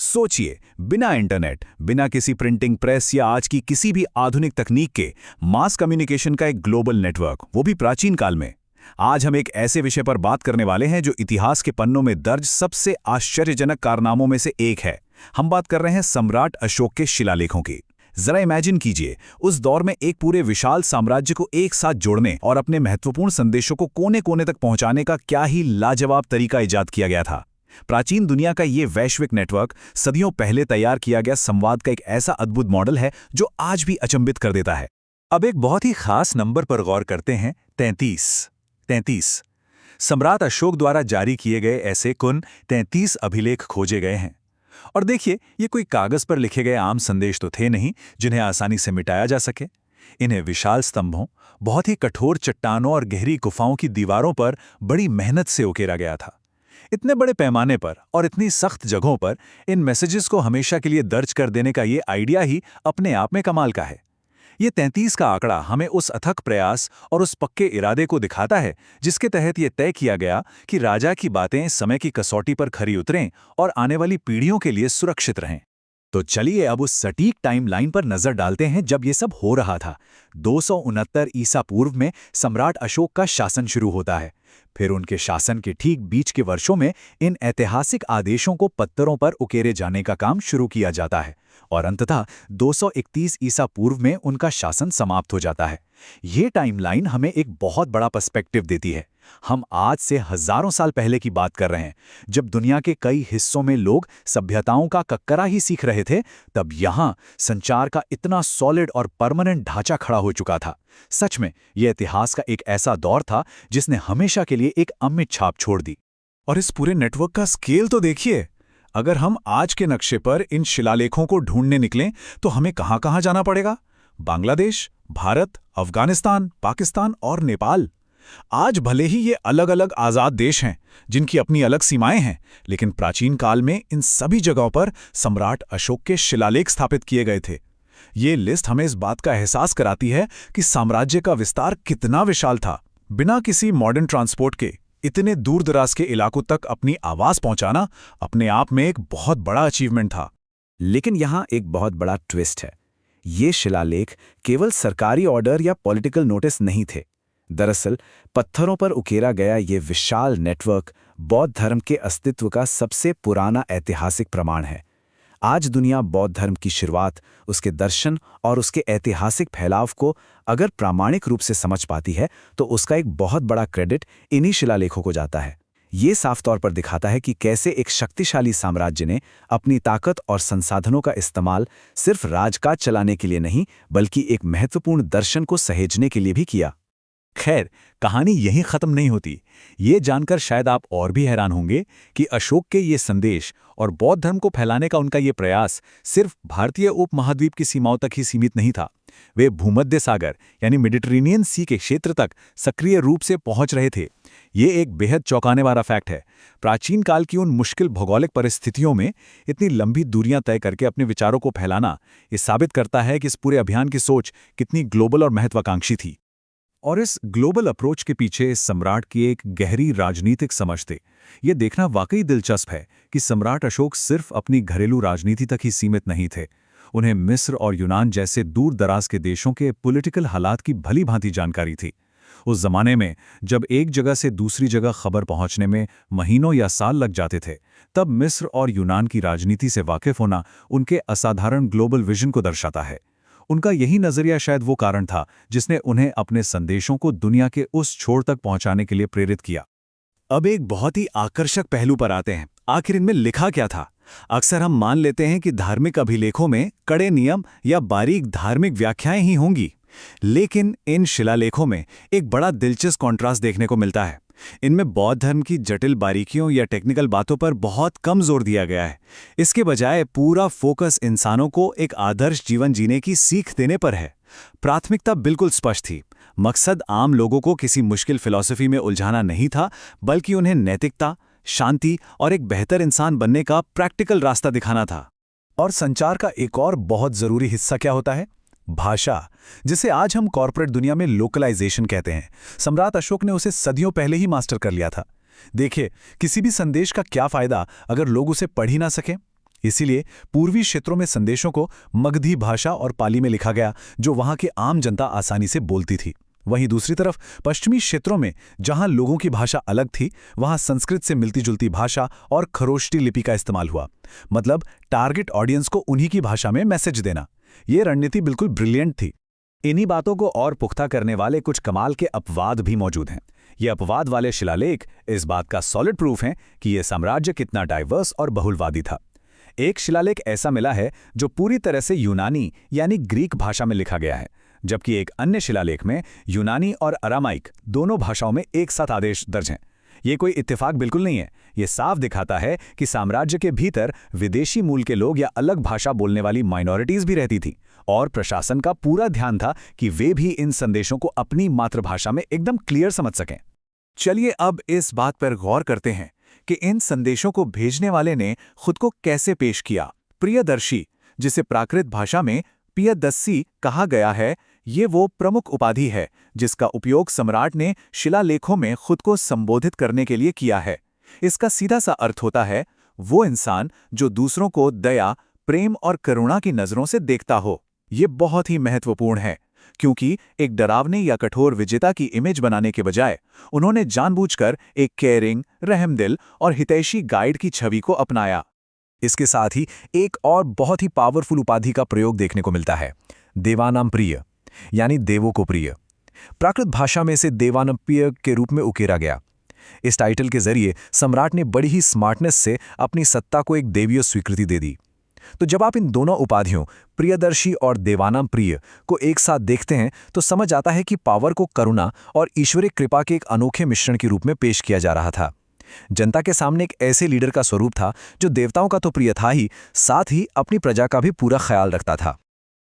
सोचिए, बिना इंटरनेट, बिना किसी प्रिंटिंग प्रेस या आज की किसी भी आधुनिक तकनीक के मास कम्युनिकेशन का एक ग्लोबल नेटवर्क, वो भी प्राचीन काल में। आज हम एक ऐसे विषय पर बात करने वाले हैं जो इतिहास के पन्नों में दर्ज सबसे आश्चर्यजनक कारनामों में से एक है। हम बात कर रहे हैं सम्राट अशोक के शिलालेखों की। जरा इमेजिन कीजिए, उस दौर में एक पूरे विशाल साम्राज्य को एक साथ जोड़ने और अपने महत्वपूर्ण संदेशों को कोने कोने तक पहुंचाने का क्या ही लाजवाब तरीका इजाद किया गया था। प्राचीन दुनिया का ये वैश्विक नेटवर्क सदियों पहले तैयार किया गया संवाद का एक ऐसा अद्भुत मॉडल है जो आज भी अचंभित कर देता है। अब एक बहुत ही खास नंबर पर गौर करते हैं, 33। सम्राट अशोक द्वारा जारी किए गए ऐसे कुल 33 अभिलेख खोजे गए हैं। और देखिए, ये कोई कागज पर लिखे गए आम संदेश तो थे नहीं जिन्हें आसानी से मिटाया जा सके। इन्हें विशाल स्तंभों, बहुत ही कठोर चट्टानों और गहरी गुफाओं की दीवारों पर बड़ी मेहनत से उकेरा गया था। इतने बड़े पैमाने पर और इतनी सख्त जगहों पर इन मैसेजेस को हमेशा के लिए दर्ज कर देने का ये आइडिया ही अपने आप में कमाल का है। ये 33 का आंकड़ा हमें उस अथक प्रयास और उस पक्के इरादे को दिखाता है जिसके तहत ये तय किया गया कि राजा की बातें समय की कसौटी पर खरी उतरें और आने वाली पीढ़ियों के लिए सुरक्षित रहें। तो चलिए अब उस सटीक टाइमलाइन पर नजर डालते हैं जब ये सब हो रहा था। 269 ईसा पूर्व में सम्राट अशोक का शासन शुरू होता है। फिर उनके शासन के ठीक बीच के वर्षों में इन ऐतिहासिक आदेशों को पत्थरों पर उकेरे जाने का काम शुरू किया जाता है और अंततः 231 ईसा पूर्व में उनका शासन समाप्त हो जाता है। ये टाइमलाइन हमें एक बहुत बड़ा पर्सपेक्टिव देती है। हम आज से हजारों साल पहले की बात कर रहे हैं, जब दुनिया के कई हिस्सों में लोग सभ्यताओं का कक्करा ही सीख रहे थे। तब यहाँ संचार का इतना सॉलिड और परमानेंट ढांचा खड़ा हो चुका था। सच में यह इतिहास का एक ऐसा दौर था जिसने हमेशा के लिए एक अमिट छाप छोड़ दी। और इस पूरे नेटवर्क का स्केल तो देखिए। अगर हम आज के नक्शे पर इन शिलालेखों को ढूंढने निकलें तो हमें कहां-कहां जाना पड़ेगा? बांग्लादेश, भारत, अफगानिस्तान, पाकिस्तान और नेपाल। आज भले ही ये अलग अलग आज़ाद देश हैं जिनकी अपनी अलग सीमाएं हैं, लेकिन प्राचीन काल में इन सभी जगहों पर सम्राट अशोक के शिलालेख स्थापित किए गए थे। ये लिस्ट हमें इस बात का एहसास कराती है कि साम्राज्य का विस्तार कितना विशाल था। बिना किसी मॉडर्न ट्रांसपोर्ट के इतने दूर दराज के इलाकों तक अपनी आवाज़ पहुंचाना अपने आप में एक बहुत बड़ा अचीवमेंट था। लेकिन यहाँ एक बहुत बड़ा ट्विस्ट है। ये शिलालेख केवल सरकारी ऑर्डर या पॉलिटिकल नोटिस नहीं थे। दरअसल पत्थरों पर उकेरा गया ये विशाल नेटवर्क बौद्ध धर्म के अस्तित्व का सबसे पुराना ऐतिहासिक प्रमाण है। आज दुनिया बौद्ध धर्म की शुरुआत, उसके दर्शन और उसके ऐतिहासिक फैलाव को अगर प्रामाणिक रूप से समझ पाती है तो उसका एक बहुत बड़ा क्रेडिट इन्हीं शिलालेखों को जाता है। ये साफ तौर पर दिखाता है कि कैसे एक शक्तिशाली साम्राज्य ने अपनी ताकत और संसाधनों का इस्तेमाल सिर्फ राजकाज चलाने के लिए नहीं, बल्कि एक महत्वपूर्ण दर्शन को सहेजने के लिए भी किया। खैर, कहानी यहीं खत्म नहीं होती। ये जानकर शायद आप और भी हैरान होंगे कि अशोक के ये संदेश और बौद्ध धर्म को फैलाने का उनका ये प्रयास सिर्फ भारतीय उपमहाद्वीप की सीमाओं तक ही सीमित नहीं था। वे भूमध्य सागर यानी मेडिटेरेनियन सी के क्षेत्र तक सक्रिय रूप से पहुंच रहे थे। ये एक बेहद चौंकाने वाला फैक्ट है। प्राचीन काल की उन मुश्किल भौगोलिक परिस्थितियों में इतनी लंबी दूरियां तय करके अपने विचारों को फैलाना, ये साबित करता है कि इस पूरे अभियान की सोच कितनी ग्लोबल और महत्वाकांक्षी थी। और इस ग्लोबल अप्रोच के पीछे इस सम्राट की एक गहरी राजनीतिक समझ थी। ये देखना वाकई दिलचस्प है कि सम्राट अशोक सिर्फ अपनी घरेलू राजनीति तक ही सीमित नहीं थे। उन्हें मिस्र और यूनान जैसे दूर दराज के देशों के पॉलिटिकल हालात की भली भांति जानकारी थी। उस जमाने में जब एक जगह से दूसरी जगह खबर पहुंचने में महीनों या साल लग जाते थे, तब मिस्र और यूनान की राजनीति से वाकिफ होना उनके असाधारण ग्लोबल विजन को दर्शाता है। उनका यही नजरिया शायद वो कारण था जिसने उन्हें अपने संदेशों को दुनिया के उस छोर तक पहुंचाने के लिए प्रेरित किया। अब एक बहुत ही आकर्षक पहलू पर आते हैं। आखिर इनमें लिखा क्या था? अक्सर हम मान लेते हैं कि धार्मिक अभिलेखों में कड़े नियम या बारीक धार्मिक व्याख्याएं ही होंगी, लेकिन इन शिलालेखों में एक बड़ा दिलचस्प कॉन्ट्रास्ट देखने को मिलता है। इनमें बौद्ध धर्म की जटिल बारीकियों या टेक्निकल बातों पर बहुत कम जोर दिया गया है। इसके बजाय पूरा फोकस इंसानों को एक आदर्श जीवन जीने की सीख देने पर है। प्राथमिकता बिल्कुल स्पष्ट थी। मकसद आम लोगों को किसी मुश्किल फिलॉसफी में उलझाना नहीं था, बल्कि उन्हें नैतिकता, शांति और एक बेहतर इंसान बनने का प्रैक्टिकल रास्ता दिखाना था। और संचार का एक और बहुत जरूरी हिस्सा क्या होता है? भाषा, जिसे आज हम कॉर्पोरेट दुनिया में लोकलाइजेशन कहते हैं। सम्राट अशोक ने उसे सदियों पहले ही मास्टर कर लिया था। देखिए, किसी भी संदेश का क्या फायदा अगर लोग उसे पढ़ ही ना सकें। इसीलिए पूर्वी क्षेत्रों में संदेशों को मगधी भाषा और पाली में लिखा गया, जो वहां की आम जनता आसानी से बोलती थी। वहीं दूसरी तरफ पश्चिमी क्षेत्रों में जहां लोगों की भाषा अलग थी, वहां संस्कृत से मिलती जुलती भाषा और खरोष्टी लिपि का इस्तेमाल हुआ। मतलब टारगेट ऑडियंस को उन्हीं की भाषा में मैसेज देना। ये रणनीति बिल्कुल ब्रिलियंट थी। इन्हीं बातों को और पुख्ता करने वाले कुछ कमाल के अपवाद भी मौजूद हैं। ये अपवाद वाले शिलालेख इस बात का सॉलिड प्रूफ हैं कि यह साम्राज्य कितना डाइवर्स और बहुलवादी था। एक शिलालेख ऐसा मिला है जो पूरी तरह से यूनानी यानी ग्रीक भाषा में लिखा गया है, जबकि एक अन्य शिलालेख में यूनानी और अरामाइक दोनों भाषाओं में एक साथ आदेश दर्ज हैं। ये कोई इत्तेफाक बिल्कुल नहीं है। ये साफ दिखाता है कि साम्राज्य के भीतर विदेशी मूल के लोग या अलग भाषा बोलने वाली माइनॉरिटीज भी रहती थी, और प्रशासन का पूरा ध्यान था कि वे भी इन संदेशों को अपनी मातृभाषा में एकदम क्लियर समझ सकें। चलिए अब इस बात पर गौर करते हैं कि इन संदेशों को भेजने वाले ने खुद को कैसे पेश किया। प्रियदर्शी, जिसे प्राकृत भाषा में पियदस्सी कहा गया है, ये वो प्रमुख उपाधि है जिसका उपयोग सम्राट ने शिलालेखों में खुद को संबोधित करने के लिए किया है। इसका सीधा सा अर्थ होता है वो इंसान जो दूसरों को दया, प्रेम और करुणा की नज़रों से देखता हो। ये बहुत ही महत्वपूर्ण है, क्योंकि एक डरावने या कठोर विजेता की इमेज बनाने के बजाय उन्होंने जानबूझकर एक केयरिंग, रहमदिल और हितैषी गाइड की छवि को अपनाया। इसके साथ ही एक और बहुत ही पावरफुल उपाधि का प्रयोग देखने को मिलता है, देवानाम प्रिय, यानी देवों को प्रिय। प्राकृत भाषा में इसे देवानाम प्रिय के रूप में उकेरा गया। इस टाइटल के जरिए सम्राट ने बड़ी ही स्मार्टनेस से अपनी सत्ता को एक देवीय स्वीकृति दे दी। तो जब आप इन दोनों उपाधियों प्रियदर्शी और देवानाम प्रिय को एक साथ देखते हैं तो समझ आता है कि पावर को करुणा और ईश्वरीय कृपा के एक अनोखे मिश्रण के रूप में पेश किया जा रहा था। जनता के सामने एक ऐसे लीडर का स्वरूप था जो देवताओं का तो प्रिय था ही, साथ ही अपनी प्रजा का भी पूरा ख्याल रखता था।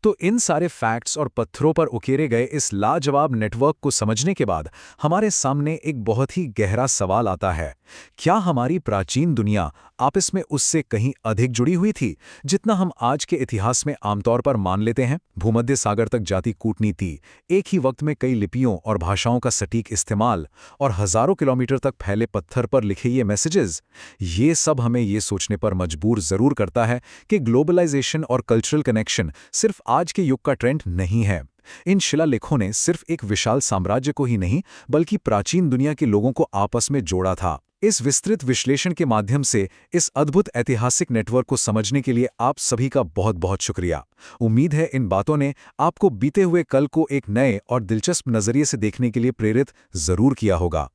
तो इन सारे फैक्ट्स और पत्थरों पर उकेरे गए इस लाजवाब नेटवर्क को समझने के बाद हमारे सामने एक बहुत ही गहरा सवाल आता है, क्या हमारी प्राचीन दुनिया आपस में उससे कहीं अधिक जुड़ी हुई थी जितना हम आज के इतिहास में आमतौर पर मान लेते हैं? भूमध्य सागर तक जाती कूटनीति, एक ही वक्त में कई लिपियों और भाषाओं का सटीक इस्तेमाल और हजारों किलोमीटर तक फैले पत्थर पर लिखे ये मैसेजेस, ये सब हमें ये सोचने पर मजबूर जरूर करता है कि ग्लोबलाइजेशन और कल्चरल कनेक्शन सिर्फ आज के युग का ट्रेंड नहीं है। इन शिलालेखों ने सिर्फ एक विशाल साम्राज्य को ही नहीं बल्कि प्राचीन दुनिया के लोगों को आपस में जोड़ा था। इस विस्तृत विश्लेषण के माध्यम से इस अद्भुत ऐतिहासिक नेटवर्क को समझने के लिए आप सभी का बहुत बहुत शुक्रिया। उम्मीद है इन बातों ने आपको बीते हुए कल को एक नए और दिलचस्प नजरिए से देखने के लिए प्रेरित जरूर किया होगा।